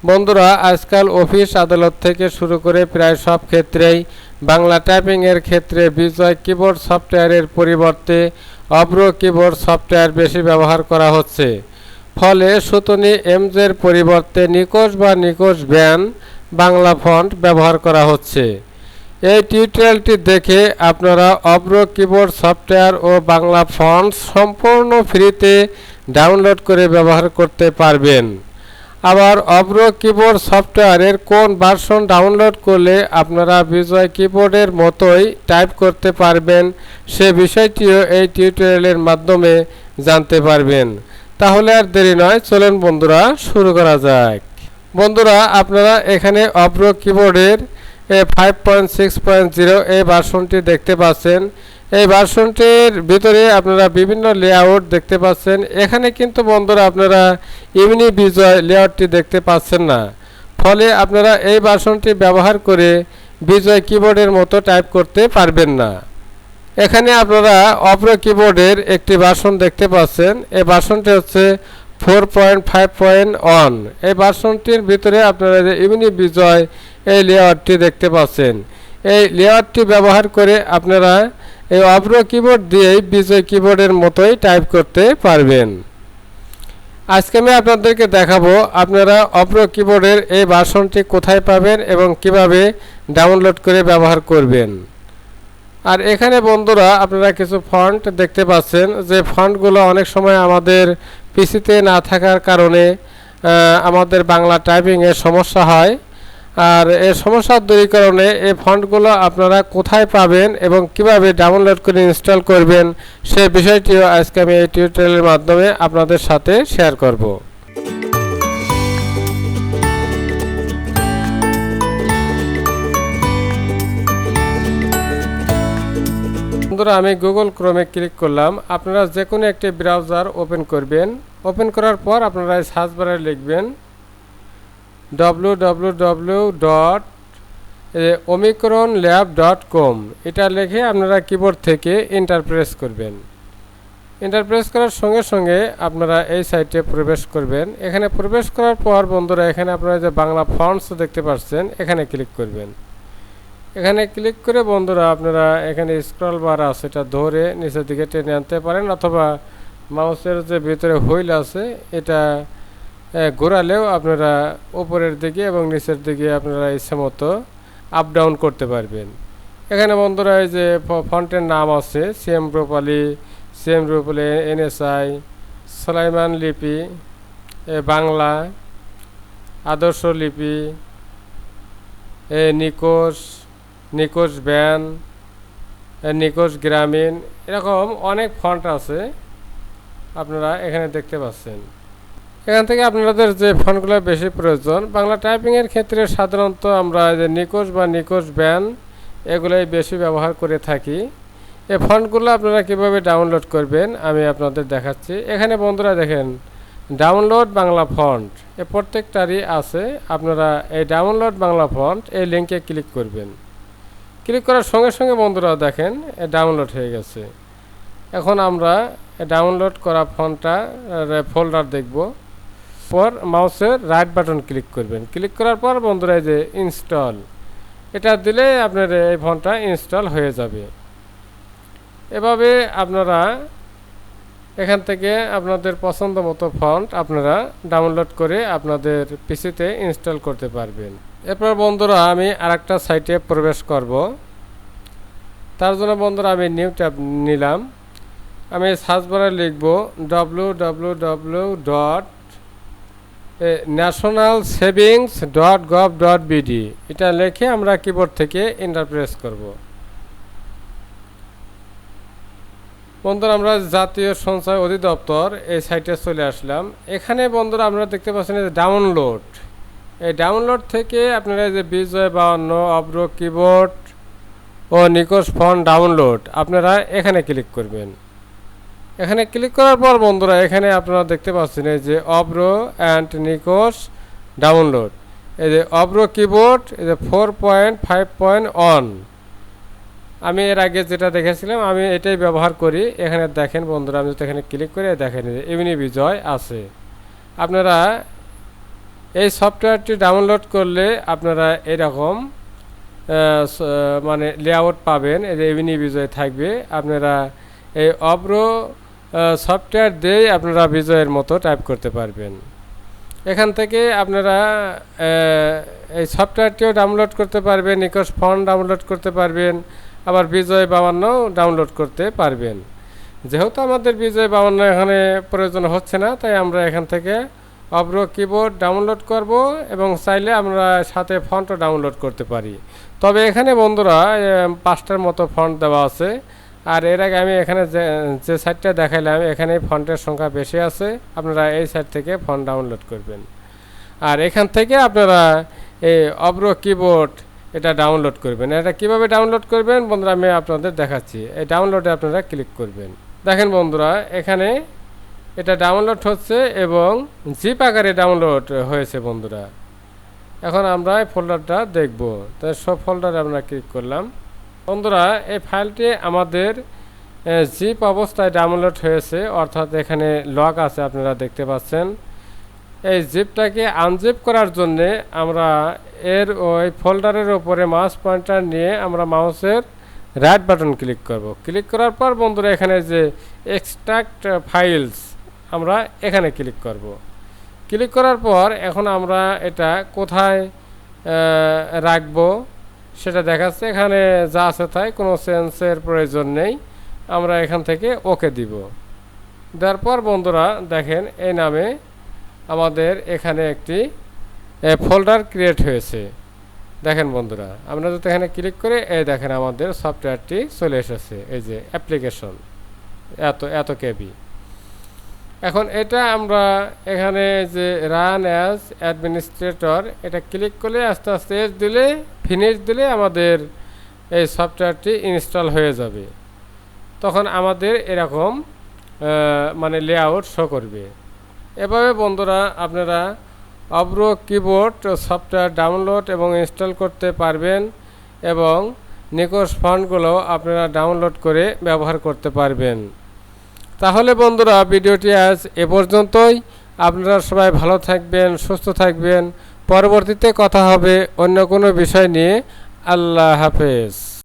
বন্ধুরা, আজকাল অফিস আদালত থেকে শুরু করে প্রায় সব ক্ষেত্রেই বাংলা টাইপিংয়ের ক্ষেত্রে বিজয় কিবোর্ড সফটওয়্যারের পরিবর্তে অভ্র কিবোর্ড সফটওয়্যার বেশি ব্যবহার করা হচ্ছে। ফলে সুতনি এমজের পরিবর্তে নিকোষ বা নিকোষ ব্যান বাংলা ফন্ট ব্যবহার করা হচ্ছে। এই টিউটোরিয়ালটি দেখে আপনারা অভ্র কিবোর্ড সফটওয়্যার ও বাংলা ফন্ট সম্পূর্ণ ফ্রিতে ডাউনলোড করে ব্যবহার করতে পারবেন। আবার অভ্র কিবোর্ড সফটওয়্যারের কোন ভার্সন ডাউনলোড করলে আপনারা বিজয় কিবোর্ডের মতোই টাইপ করতে পারবেন সে বিষয়টিও এই টিউটোরিয়ালের মাধ্যমে জানতে পারবেন। তাহলে আর দেরি নয়, চলুন বন্ধুরা শুরু করা যাক। বন্ধুরা, আপনারা এখানে অভ্র কিবোর্ডের 5.6.0 এই ভার্সনটি দেখতে পাচ্ছেন। এই ভার্সনটির ভিতরে আপনারা বিভিন্ন লেআউট দেখতে পাচ্ছেন। এখানে কিন্তু বন্ধুরা আপনারা এমনি বিজয় লেআউটটি দেখতে পাচ্ছেন না। ফলে আপনারা এই ভার্সনটি ব্যবহার করে বিজয় কিবোর্ডের মতো টাইপ করতে পারবেন না। এখানে আপনারা অভ্র কিবোর্ডের একটি ভার্সন দেখতে পাচ্ছেন। এই ভার্সনটি হচ্ছে 4.5.1। এই ভার্সনটির ভিতরে আপনারা যে এমনি বিজয় এই লেআউটটি দেখতে পাচ্ছেন। এই লেআউটটি ব্যবহার করে আপনারা এই অভ্র কিবোর্ড দিয়েই বিজয় কিবোর্ডের মতোই টাইপ করতে পারবেন। আজকে আমি আপনাদেরকে দেখাবো আপনারা অভ্র কিবোর্ডের এই ভার্সনটি কোথায় পাবেন এবং কিভাবে ডাউনলোড করে ব্যবহার করবেন। আর এখানে বন্ধুরা আপনারা কিছু ফন্ট দেখতে পাচ্ছেন, যে ফন্টগুলো অনেক সময় আমাদের পিসিতে না থাকার কারণে আমাদের বাংলা টাইপিংয়ে সমস্যা হয়। আর এই সমস্যার দূরীকরণে এই ফন্টগুলো আপনারা কোথায় পাবেন এবং কিভাবে ডাউনলোড করে ইনস্টল করবেন সেই বিষয়টিও আজকে আমি এই টিউটোরিয়ালের মাধ্যমে আপনাদের সাথে শেয়ার করব। বন্ধুরা, আমি গুগল ক্রোমে ক্লিক করলাম। আপনারা যে কোনো একটি ব্রাউজার ওপেন করবেন। ওপেন করার পর আপনারা সার্চ বারে লিখবেন www.omicronlab.com। এটা লিখে আপনারা কিবোর্ড থেকে এন্টার প্রেস করবেন। এন্টার প্রেস করার সঙ্গে সঙ্গে আপনারা এই সাইটে প্রবেশ করবেন। এখানে প্রবেশ করার পর বন্ধুরা এখানে আপনারা যে বাংলা ফন্টস দেখতে পাচ্ছেন এখানে ক্লিক করবেন। এখানে ক্লিক করে বন্ধুরা আপনারা এখানে স্ক্রল বার আছে এটা ধরে নিচের দিকে টেনে আনতে পারেন, অথবা মাউসের যে ভিতরে হুইল আছে এটা ঘোরালেও আপনারা উপরের দিকে এবং নিচের দিকে আপনারা ইচ্ছে মতো আপ ডাউন করতে পারবেন। এখানে বন্ধুরা এই যে ফন্টের নাম আছে সিএম প্রপালি, সিএম রূপলে, এনএসআই, সুলাইমান লিপি, বাংলা, আদর্শ লিপি, নিকোষ, নিকোষ ব্যান, নিকোষ গ্রামীণ, এরকম অনেক ফন্ট আছে আপনারা এখানে দেখতে পাচ্ছেন। এখান থেকে আপনাদের যে ফন্টগুলো বেশি প্রয়োজন বাংলা টাইপিংয়ের ক্ষেত্রে সাধারণত আমরা যে নিকোষ বা নিকোষ ব্যান এগুলোই বেশি ব্যবহার করে থাকি। এই ফন্টগুলো আপনারা কিভাবে ডাউনলোড করবেন আমি আপনাদের দেখাচ্ছি। এখানে বন্ধুরা দেখেন ডাউনলোড বাংলা ফন্ট এ প্রত্যেকটারই আছে। আপনারা এই ডাউনলোড বাংলা ফন্ট এই লিঙ্কে ক্লিক করবেন। ক্লিক করার সঙ্গে সঙ্গে বন্ধুরা দেখেন ডাউনলোড হয়ে গেছে। এখন আমরা ডাউনলোড করা ফন্টটা ফোল্ডার দেখব। পর মাউসের রাইট বাটন ক্লিক করবেন। ক্লিক করার পর বন্ধুরা এই যে ইনস্টল এটা দিলে আপনার এই ফন্টটা ইনস্টল হয়ে যাবে। এভাবে আপনারা এখান থেকে আপনাদের পছন্দ মতো ফন্ট আপনারা ডাউনলোড করে আপনাদের পিসিতে ইনস্টল করতে পারবেন। এরপর বন্ধুরা আমি আরেকটা সাইটে প্রবেশ করব। তার জন্য বন্ধুরা আমি নিউ ট্যাব নিলাম। আমি সার্চ বারে লিখব www.nationalsavings.gov.bd। এটা লিখে আমরা কিবোর্ড থেকে এন্টার প্রেস করব। বন্ধুরা আমরা জাতীয় সঞ্চয় অধিদপ্তর এই সাইটে চলে আসলাম। এখানে বন্ধুরা আপনারা দেখতে পাচ্ছেন ডাউনলোড। এই ডাউনলোড থেকে আপনারা যে বিজয় 52 অভ্র কিবোর্ড ও নিকোষ ফন্ট ডাউনলোড আপনারা এখানে ক্লিক করবেন। এখানে ক্লিক করার পর বন্ধুরা এখানে আপনারা দেখতে পাচ্ছেন এই যে অভ্র অ্যান্ড নিকোষ ডাউনলোড, এই যে অভ্র কিবোর্ড, এই যে 4.5.1। আমি এর আগে যেটা দেখেছিলাম আমি এটাই ব্যবহার করি। এখানে দেখেন বন্ধুরা আমি যদি এখানে ক্লিক করে দেখেন এমনি বিজয় আছে। আপনারা এই সফটওয়্যারটি ডাউনলোড করলে আপনারা এরকম মানে লেআউট পাবেন, এই যে এভিনি বিজয় থাকবে। আপনারা এই অব্রো সফটওয়্যার দিয়েই আপনারা বিজয়ের মতো টাইপ করতে পারবেন। এখান থেকে আপনারা এই সফটওয়্যারটিও ডাউনলোড করতে পারবেন, নিকশ ফন্ট ডাউনলোড করতে পারবেন, আবার বিজয় 52 ডাউনলোড করতে পারবেন। যেহেতু আমাদের বিজয় 52 এখানে প্রয়োজন হচ্ছে না, তাই আমরা এখান থেকে অব্রো কিবোর্ড ডাউনলোড করব এবং চাইলে আমরা সাথে ফন্টও ডাউনলোড করতে পারি। তবে এখানে বন্ধুরা 5টার মতো ফন্ট দেওয়া আছে, আর এর আগে আমি এখানে যে সাইটটা দেখাইলাম এখানে ফন্টের সংখ্যা বেশি আছে। আপনারা এই সাইট থেকে ফন্ট ডাউনলোড করবেন, আর এখান থেকে আপনারা এই অব্রো কিবোর্ড এটা ডাউনলোড করবেন। এটা কিভাবে ডাউনলোড করবেন বন্ধুরা আমি আপনাদের দেখাচ্ছি। এই ডাউনলোডে আপনারা ক্লিক করবেন। দেখেন বন্ধুরা এখানে এটা ডাউনলোড হচ্ছে এবং জিপ আকারে ডাউনলোড হয়েছে বন্ধুরা। এখন আমরা এই ফোল্ডারটা দেখব। তো সব ফোল্ডারে আমরা ক্লিক করলাম। বন্ধুরা এই ফাইলটি আমাদের জিপ অবস্থায় ডাউনলোড হয়েছে, অর্থাৎ এখানে লক আছে আপনারা দেখতে পাচ্ছেন। এই জিপটাকে আনজিপ করার জন্যে আমরা এর ওই ফোল্ডারের ওপরে মাউস পয়েন্টার নিয়ে আমরা মাউসের রাইট বাটন ক্লিক করব। ক্লিক করার পর বন্ধুরা এখানে যে এক্সট্রাক্ট ফাইলস আমরা এখানে ক্লিক করব। ক্লিক করার পর এখন আমরা এটা কোথায় রাখবো সেটা দেখাচ্ছে। এখানে যা আছে তাই, কোনো চেঞ্জের প্রয়োজন নেই। আমরা এখান থেকে ওকে দিব। দেওয়ার পর বন্ধুরা দেখেন এই নামে আমাদের এখানে একটি ফোল্ডার ক্রিয়েট হয়েছে। দেখেন বন্ধুরা আমরা যদি এখানে ক্লিক করে এই দেখেন আমাদের সফটওয়্যারটি চলে এসেছে, এই যে অ্যাপ্লিকেশন এত কেবি। এখন এটা আমরা এখানে যে রান অ্যাজ অ্যাডমিনিস্ট্রেটর এটা ক্লিক করলে আস্তে আস্তে দিলে ফিনিশ দিলে আমাদের এই সফটওয়্যারটি ইনস্টল হয়ে যাবে। তখন আমাদের এরকম মানে লেআউট শো করবে। এভাবে বন্ধুরা আপনারা অব্রো কিবোর্ড সফটওয়্যার ডাউনলোড এবং ইনস্টল করতে পারবেন এবং নিকশ ফন্টগুলো আপনারা ডাউনলোড করে ব্যবহার করতে পারবেন। তাহলে বন্ধুরা ভিডিওটি আজ এ পর্যন্তই। আপনারা সবাই ভালো থাকবেন, সুস্থ থাকবেন। পরবর্তীতে কথা হবে অন্য কোনো বিষয় নিয়ে। আল্লাহ হাফেজ।